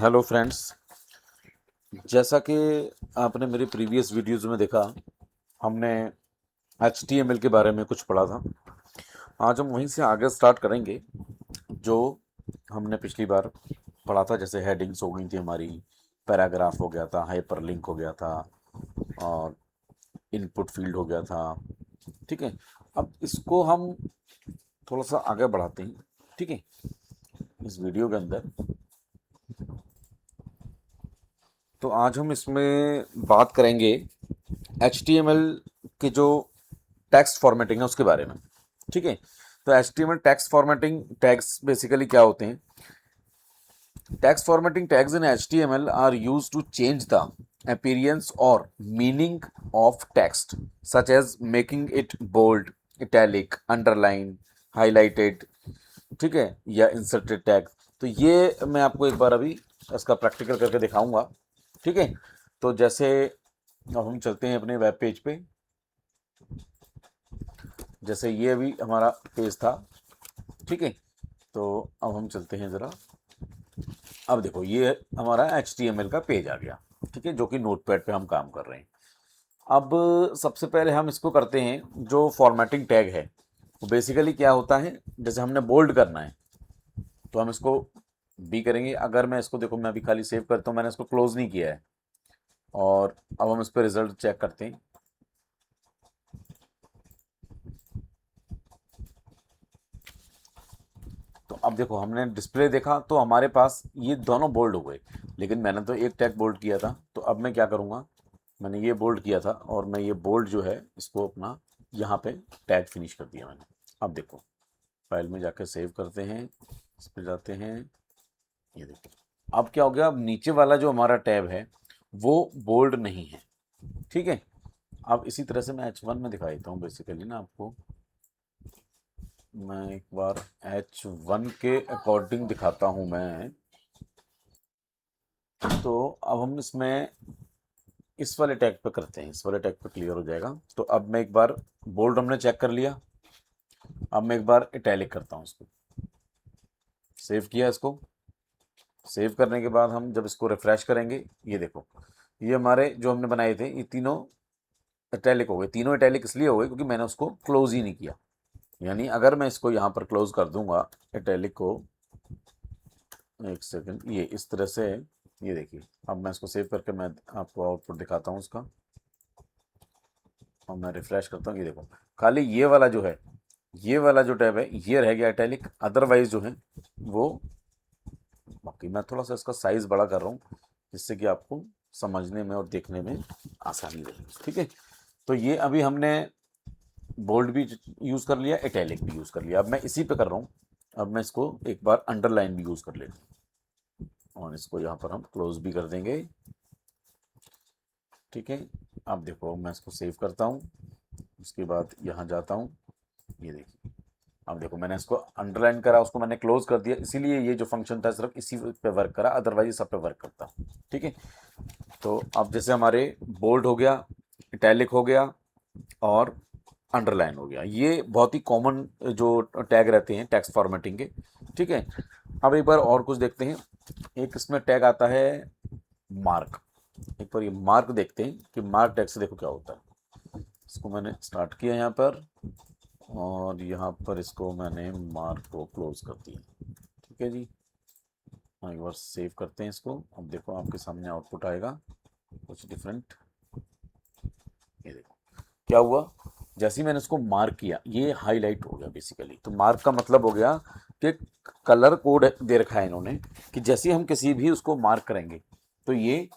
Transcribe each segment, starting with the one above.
Hello friends. जैसा कि आपने मेरी प्रीवियस वीडियोस में देखा, हमने HTML के बारे में कुछ पढ़ा था। आज हम वहीं से आगे स्टार्ट करेंगे जो हमने पिछली बार पढ़ा था। जैसे हेडिंग्स हो गई थी हमारी, पैराग्राफ हो गया था, हाइपरलिंक हो गया था और इनपुट फील्ड हो गया था। ठीक है, अब इसको हम थोड़ा सा आगे बढ़ाते हैं। ठीक है, इस वीडियो के अंदर तो आज हम इसमें बात करेंगे HTML के जो टेक्स्ट फॉर्मेटिंग है उसके बारे में। ठीक है, तो HTML text formatting tags basically क्या होते हैं? Text formatting tags in HTML are used to change the appearance or meaning of text such as making it bold, italic, underline, highlighted। ठीक है, या इंसर्टेड टैग। तो ये मैं आपको एक बार अभी इसका प्रैक्टिकल करके दिखाऊंगा। ठीक है, तो जैसे अब हम चलते हैं अपने वेब पेज पे। जैसे ये अभी हमारा पेज था। ठीक है, तो अब हम चलते हैं ज़रा। अब देखो ये हमारा HTML का पेज आ गया। ठीक है, जो कि नोटपैड पे हम काम कर रहे हैं। अब सबसे पहले हम इसको करते हैं, जो फॉर्मेटिंग टैग है वो बेसिकली क्या होता है। जैसे हमने बोल्ड करना है तो हम इसको भी करेंगे। अगर मैं इसको देखो, मैं अभी खाली सेव करता हूँ, मैंने इसको क्लोज नहीं किया है। और अब हम इस पर रिजल्ट चेक करते हैं। तो अब देखो, हमने डिस्प्ले देखा तो हमारे पास ये दोनों बोल्ड हो गए, लेकिन मैंने तो एक टैग बोल्ड किया था। तो अब मैं क्या करूँगा, मैंने ये बोल्ड किया था और मैं ये बोल्ड जो है इसको अपना यहाँ पे टैग फिनिश कर दिया मैंने। अब देखो, फाइल में जाकर सेव करते हैं, इस पर जाते हैं, ये देखो अब क्या हो गया। अब नीचे वाला जो हमारा टैब है वो बोल्ड नहीं है। ठीक है, अब इसी तरह से मैं H1 में दिखा देता हूँ बेसिकली ना आपको। मैं एक बार H1 के अकॉर्डिंग दिखाता हूँ मैं। तो अब हम इसमें इस वाले टैग पे करते हैं, इस वाले टैग पे क्लियर हो जाएगा। तो अब मैं एक बार बोल्ड हमने चेक कर लिया। अब मैं एक बार इटैलिक करता हूँ इसको। सेव किया इसको। सेव करने के बाद हम जब इसको रिफ्रेश करेंगे, ये देखो, ये हमारे जो हमने बनाए थे ये तीनों इटैलिक हो गए। तीनों इटैलिक इसलिए हो गए क्योंकि मैंने उसको क्लोज ही नहीं किया। यानी अगर मैं इसको यहाँ पर क्लोज कर दूंगा इटैलिक को, एक सेकंड, ये इस तरह से, ये देखिए। अब मैं इसको सेव करके मैं आपको आउटपुट दिखाता हूँ उसका। और मैं रिफ्रेश करता हूँ, ये देखो, खाली ये वाला जो है, ये वाला जो टैब है ये रह गया इटैलिक। अदरवाइज जो है वो बाकी। मैं थोड़ा सा इसका साइज बड़ा कर रहा हूँ जिससे कि आपको समझने में और देखने में आसानी रहे। ठीक है, तो ये अभी हमने बोल्ड भी यूज़ कर लिया, इटैलिक भी यूज़ कर लिया। अब मैं इसी पे कर रहा हूँ। अब मैं इसको एक बार अंडरलाइन भी यूज़ कर लेता हूँ और इसको यहाँ पर हम क्लोज भी कर देंगे। ठीक है, अब देखो मैं इसको सेव करता हूँ, उसके बाद यहाँ जाता हूँ, ये देखिए। अब देखो मैंने इसको अंडरलाइन करा, उसको मैंने क्लोज कर दिया, इसीलिए ये जो फंक्शन था सिर्फ इसी पे वर्क करा, अदरवाइज सब पे वर्क करता। ठीक है, तो अब जैसे हमारे बोल्ड हो गया, इटैलिक हो गया और अंडरलाइन हो गया, ये बहुत ही कॉमन जो टैग रहते हैं टेक्स्ट फॉर्मेटिंग के। ठीक है, अब एक बार और कुछ देखते हैं। एक इसमें टैग आता है मार्क। एक बार ये मार्क देखते हैं कि मार्क टैग से देखो क्या होता है। इसको मैंने स्टार्ट किया यहाँ पर और यहाँ पर इसको मैंने मार्क को क्लोज कर दिया। ठीक है जी, हाँ, एक बार सेव करते हैं इसको। अब देखो आपके सामने आउटपुट आएगा कुछ डिफरेंट। ये देखो क्या हुआ, जैसे ही मैंने इसको मार्क किया ये हाईलाइट हो गया बेसिकली। तो मार्क का मतलब हो गया कि कलर कोड दे रखा है इन्होंने कि जैसे ही हम किसी भी उसको मार्क करेंगे तो ये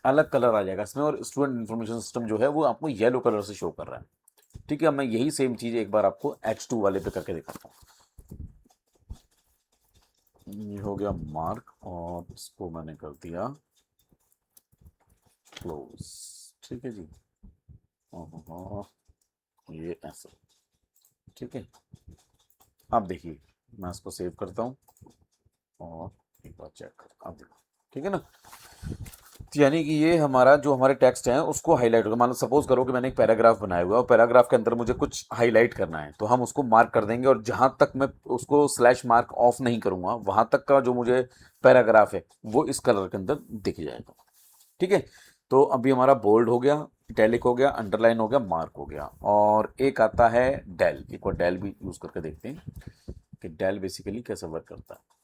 अलग कलर आ जाएगा इसमें। और स्टूडेंट इन्फॉर्मेशन सिस्टम जो है वो आपको येलो कलर से शो कर रहा है। ठीक है, मैं यही सेम चीज़ एक बार आपको H2 वाले पे करके दिखाता हूँ। ये हो गया मार्क और इसको मैंने कर दिया क्लोज। ठीक है जी, हाँ, ये ऐसा। ठीक है, अब देखिए मैं इसको सेव करता हूँ और एक बार चेक कर, अब देखो ठीक है ना। यानी कि ये हमारा जो हमारे टेक्स्ट हैं उसको हाईलाइट होगा। मान लो सपोज करो कि मैंने एक पैराग्राफ बनाया हुआ है और पैराग्राफ के अंदर मुझे कुछ हाईलाइट करना है, तो हम उसको मार्क कर देंगे और जहां तक मैं उसको स्लैश मार्क ऑफ नहीं करूंगा वहां तक का जो मुझे पैराग्राफ है वो इस कलर के अंदर दिख जाएगा। ठीक है, तो अभी हमारा बोल्ड हो गया, इटैलिक हो गया, अंडरलाइन हो गया, मार्क हो गया। और एक आता है डेल। एक बार डेल भी यूज करके देखते हैं कि डेल बेसिकली कैसे वर्क करता है।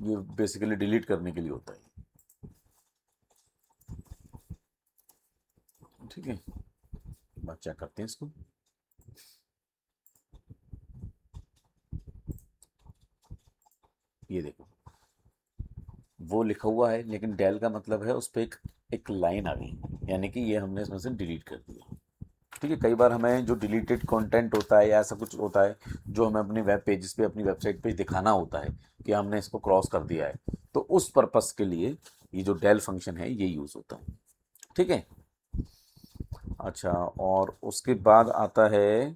ये बेसिकली डिलीट करने के लिए होता है। ठीक है, बात चेक करते हैं इसको। ये देखो वो लिखा हुआ है, लेकिन डेल का मतलब है उस पर एक लाइन आ गई, यानी कि ये हमने इसमें से डिलीट कर दिया। ठीक है, कई बार हमें जो डिलीटेड कंटेंट होता है या ऐसा कुछ होता है जो हमें अपनी वेब पेजेस पे, अपनी वेबसाइट पे दिखाना होता है कि हमने इसको क्रॉस कर दिया है, तो उस पर्पस के लिए ये जो डेल फंक्शन है ये यूज़ होता है। ठीक है, अच्छा, और उसके बाद आता है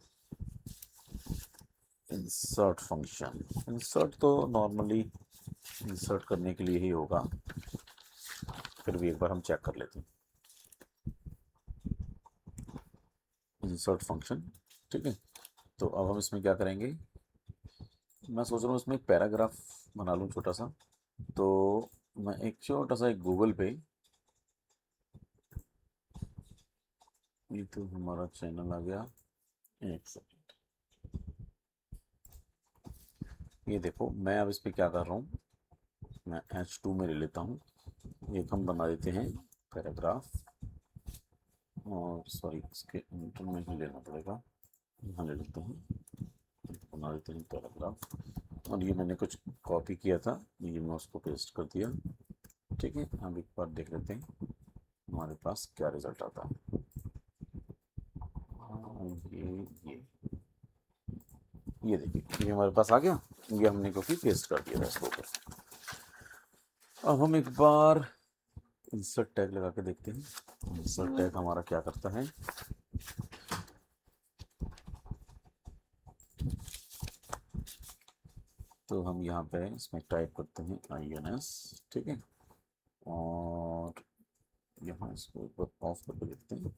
इंसर्ट फंक्शन। इंसर्ट तो नॉर्मली इंसर्ट करने के लिए ही होगा, फिर भी एक बार हम चेक कर लेते हैं। इंसर्ट फंक्शन, ठीक है, तो अब हम इसमें क्या करेंगे, मैं सोच रहा हूँ इसमें एक पैराग्राफ बना लूँ छोटा सा। तो मैं एक छोटा सा एक गूगल पे, ये तो हमारा चैनल आ गया, एक सेकंड, ये देखो मैं अब इस पे क्या कर रहा हूँ, मैं H2 में ले लेता हूँ, एक हम बना देते हैं पैराग्राफ, और सॉरी इसके इंटर में ही लेना पड़ेगा, यहाँ ले लेते हैं, बना देते हैं पैराग्राफ। और ये मैंने कुछ कॉपी किया था, ये मैं उसको पेस्ट कर दिया। ठीक है, हम एक बार देख लेते हैं हमारे पास क्या रिजल्ट आता है। ये ये देखिए ये हमारे पास आ गया, ये हमने कॉपी पेस्ट कर दिया था इसके ऊपर। अब हम एक बार इंसर्ट टैग लगा के देखते हैं इंसर्ट टैग हमारा क्या करता है। तो हम यहाँ पे इसमें टाइप करते हैं INS, ठीक है, और यहाँ इसको एक बार ऑफ करके देखते हैं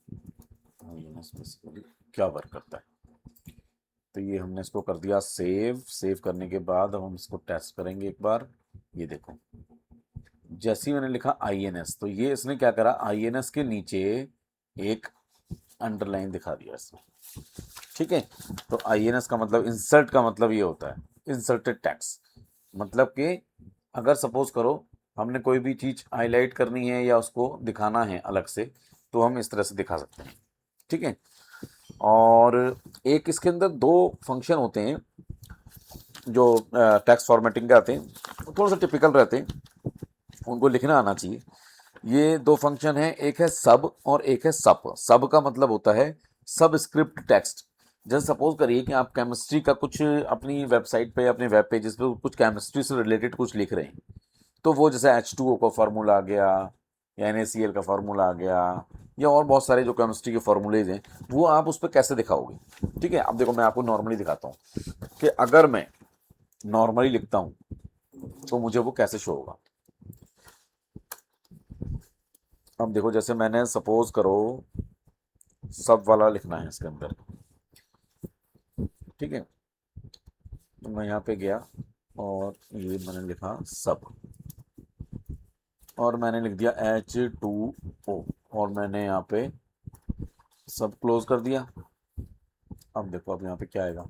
INS बेसिकली क्या वर्क करता है। तो ये हमने इसको कर दिया सेव। सेव करने के बाद अब हम इसको टेस्ट करेंगे एक बार। ये देखो जैसे ही मैंने लिखा INS, तो ये इसने क्या करा, INS के नीचे एक अंडरलाइन दिखा दिया इसने। ठीक है, तो INS का मतलब, इंसर्ट का मतलब ये होता है इंसर्टेड टेक्स्ट, मतलब कि अगर सपोज करो हमने कोई भी चीज़ हाईलाइट करनी है या उसको दिखाना है अलग से, तो हम इस तरह से दिखा सकते हैं। ठीक है, और एक इसके अंदर दो फंक्शन होते हैं जो टेक्स्ट फॉर्मेटिंग के आते हैं, वो थोड़ा सा टिपिकल रहते हैं, उनको लिखना आना चाहिए। ये दो फंक्शन है, एक है सब और एक है सप। सब का मतलब होता है सब स्क्रिप्ट टेक्स्ट। जैसे सपोज करिए कि आप केमिस्ट्री का कुछ अपनी वेबसाइट पे, अपने वेब पेजेस पे कुछ केमिस्ट्री से रिलेटेड कुछ लिख रहे हैं, तो वो जैसे H2O का फार्मूला आ गया या NaCl का फार्मूला आ गया या और बहुत सारे जो केमिस्ट्री के फार्मूलेज हैं, वो आप उस पर कैसे दिखाओगे। ठीक है, अब देखो मैं आपको नॉर्मली दिखाता हूँ कि अगर मैं नॉर्मली लिखता हूँ तो मुझे वो कैसे शो होगा। अब देखो जैसे मैंने सपोज करो सब वाला लिखना है इसके अंदर, ठीक है, तो मैं यहाँ पे गया और ये मैंने लिखा सब, और मैंने लिख दिया H2O, और मैंने यहाँ पे सब क्लोज कर दिया। अब देखो अब यहाँ पे क्या आएगा,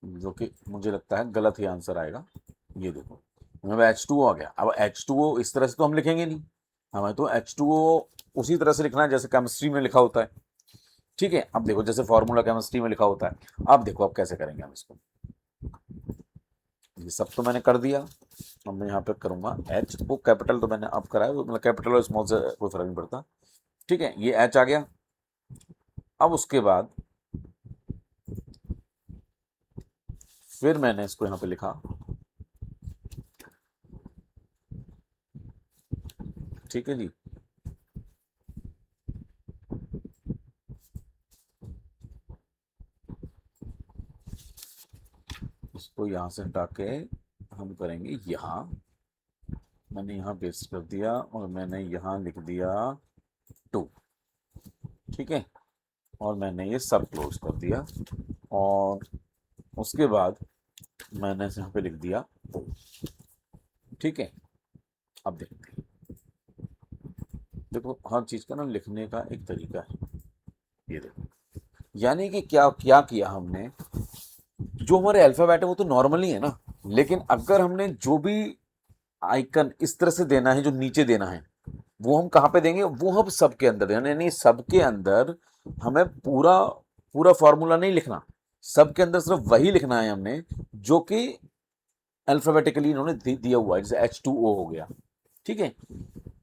जो कि मुझे लगता है गलत ही आंसर आएगा। ये देखो यहाँ पे H2O आ गया। अब H2O इस तरह से तो हम लिखेंगे नहीं, हमें तो H2O उसी तरह से लिखना है जैसे केमिस्ट्री में लिखा होता है। ठीक है, अब देखो जैसे फॉर्मूला केमिस्ट्री में लिखा होता है। अब देखो अब कैसे करेंगे हम इसको, ये सब तो मैंने कर दिया। अब मैं यहाँ पे करूँगा H, वो कैपिटल तो मैंने अब करा है, मतलब कैपिटल और स्मॉल से कोई फर्क नहीं पड़ता। ठीक है, ये H आ गया। अब उसके बाद फिर मैंने इसको यहाँ पे लिखा, ठीक है जी, इसको यहाँ से हटा के हम करेंगे यहाँ, मैंने यहाँ पेस्ट कर दिया और मैंने यहाँ लिख दिया 2, ठीक है, और मैंने ये सब क्लोज कर दिया और उसके बाद मैंने यहाँ पे लिख दिया 2, ठीक है। अब देखते हैं, देखो हर चीज़ का ना लिखने का एक तरीका है, ये देखो, यानी कि क्या क्या किया हमने, जो हमारे अल्फाबेट है वो तो नॉर्मल ही है ना, लेकिन अगर हमने जो भी आइकन इस तरह से देना है, जो नीचे देना है, वो हम कहाँ पे देंगे, वो हम सबके अंदर देना, यानी सबके अंदर हमें पूरा पूरा फॉर्मूला नहीं लिखना, सबके अंदर सिर्फ वही लिखना है हमने जो कि अल्फाबेटिकली इन्होंने दिया हुआ है, जैसे H2O हो गया, ठीक है।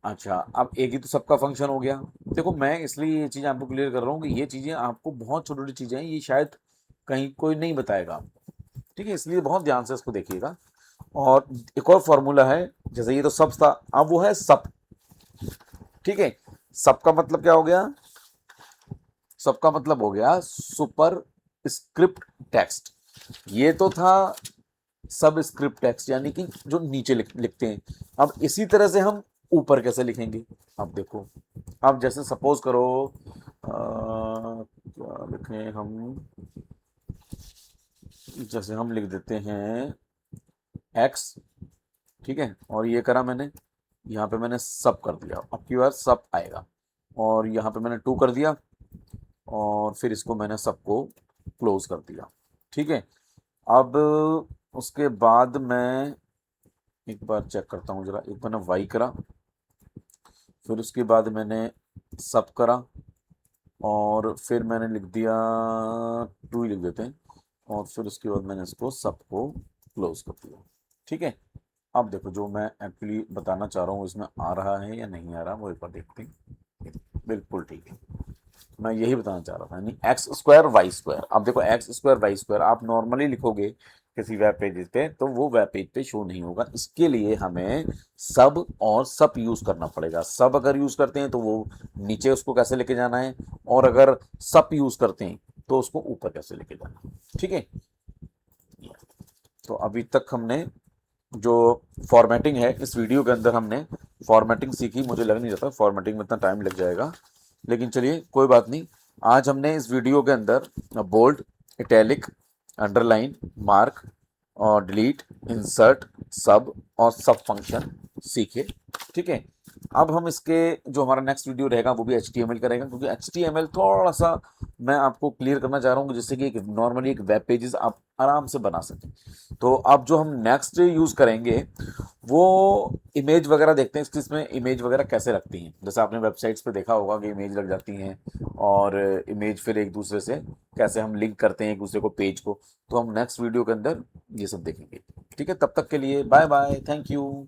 अच्छा, अब एक ही तो सबका फंक्शन हो गया। देखो मैं इसलिए ये चीज़ आपको क्लियर कर रहा हूँ कि ये चीज़ें आपको बहुत छोटी छोटी चीज़ें हैं, ये शायद कहीं कोई नहीं बताएगा आपको, ठीक है, इसलिए बहुत ध्यान से इसको देखिएगा। और एक और फॉर्मूला है, जैसे ये तो सब था, अब वो है सब, ठीक है। सबका मतलब क्या हो गया, सबका मतलब हो गया सुपर स्क्रिप्ट टेक्स्ट, ये तो था सब स्क्रिप्ट टेक्स्ट, यानी कि जो नीचे लिखते हैं। अब इसी तरह से हम ऊपर कैसे लिखेंगे, अब देखो, अब जैसे सपोज करो क्या लिखें हम, जैसे हम लिख देते हैं एक्स, ठीक है, और ये करा मैंने, यहाँ पे मैंने सब कर दिया, अब की बार सब आएगा, और यहाँ पे मैंने 2 कर दिया और फिर इसको मैंने सबको क्लोज कर दिया, ठीक है। अब उसके बाद मैं एक बार चेक करता हूँ जरा, एक मैंने वाई करा, फिर उसके बाद मैंने सब करा, और फिर मैंने लिख दिया 2 ही लिख देते हैं, और फिर उसके बाद मैंने इसको सबको क्लोज कर दिया, ठीक है। अब देखो जो मैं एक्चुअली बताना चाह रहा हूँ इसमें आ रहा है या नहीं आ रहा, वो एक बार देखते हैं। बिल्कुल ठीक है, मैं यही बताना चाह रहा था, यानी एक्स स्क्वायर वाई स्क्वायर। अब देखो एक्स स्क्वायर वाई स्क्वायर आप नॉर्मली लिखोगे किसी वेब पेज पे, तो वो वेब पेज पे शो नहीं होगा, इसके लिए हमें सब और सब यूज करना पड़ेगा। सब अगर यूज करते हैं तो वो नीचे उसको कैसे लेके जाना है, और अगर सब यूज करते हैं तो उसको ऊपर कैसे लेके जाना है, ठीक है। तो अभी तक हमने जो फॉर्मेटिंग है, इस वीडियो के अंदर हमने फॉर्मेटिंग सीखी, मुझे लग नहीं रहा था फॉर्मेटिंग में इतना टाइम लग जाएगा, लेकिन चलिए कोई बात नहीं। आज हमने इस वीडियो के अंदर बोल्ड, इटैलिक, अंडरलाइन, मार्क और डिलीट, इंसर्ट, सब और सब फंक्शन सीखे, ठीक है। अब हम इसके जो हमारा नेक्स्ट वीडियो रहेगा वो भी HTML का रहेगा, क्योंकि HTML थोड़ा सा मैं आपको क्लियर करना चाह रहा हूँ, जिससे कि एक नॉर्मली एक वेब पेजेस आप आराम से बना सकें। तो अब जो हम नेक्स्ट यूज़ करेंगे वो इमेज वगैरह देखते हैं, इसमें इमेज वगैरह कैसे रखती हैं, जैसे आपने वेबसाइट्स पे देखा होगा कि इमेज लग जाती हैं, और इमेज फिर एक दूसरे से कैसे हम लिंक करते हैं एक दूसरे को, पेज को। तो हम नेक्स्ट वीडियो के अंदर ये सब देखेंगे, ठीक है। तब तक के लिए बाय बाय, थैंक यू।